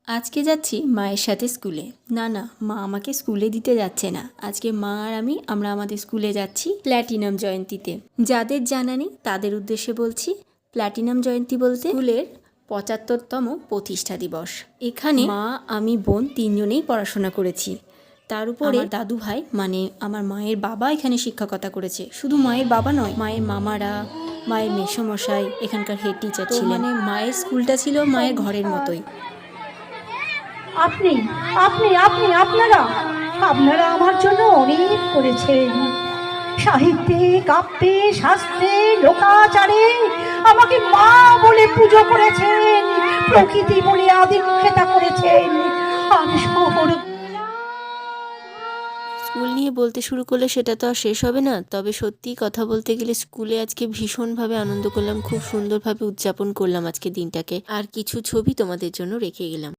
আজকে যাচ্ছি মায়ের সাথে স্কুলে। না, মা আমাকে স্কুলে দিতে যাচ্ছে না। আজকে মা আর আমরা আমাদের স্কুলে যাচ্ছি প্ল্যাটিনাম জয়ন্তীতে। যাদের জানা নেই তাদের উদ্দেশ্যে বলছি, প্ল্যাটিনাম জয়ন্তী বলতে স্কুলের ৭৫তম প্রতিষ্ঠা দিবস। এখানে মা, আমি, বোন তিনজনেই পড়াশোনা করেছি। তার উপরে আমার দাদু ভাই মানে আমার মায়ের বাবা এখানে শিক্ষকতা করেছে। শুধু মায়ের বাবা নয়, মায়ের মামারা, মায়ের মেসোমশাই এখানকার হেড টিচার ছিলেন। মানে মায়ের স্কুলটা ছিল মায়ের ঘরের মতোই। আপনি আপনি আপনি আপনারা আপনারা আমার জন্য অনেক করেছেন। সাহিত্যে, কাব্যে, শাস্ত্রে, লোকাচারে আমাকে মা বলে পুজো করেছেন, প্রকৃতি বলে আদিক্ষেতা করেছেন। আর শহর স্কুল নিয়ে বলতে শুরু করলে সেটা তো আর শেষ হবে না। তবে সত্যি কথা বলতে গেলে স্কুলে আজকে ভীষণভাবে আনন্দ করলাম, খুব সুন্দরভাবে উদযাপন করলাম আজকে দিনটাকে। আর কিছু ছবি তোমাদের জন্য রেখে গেলাম।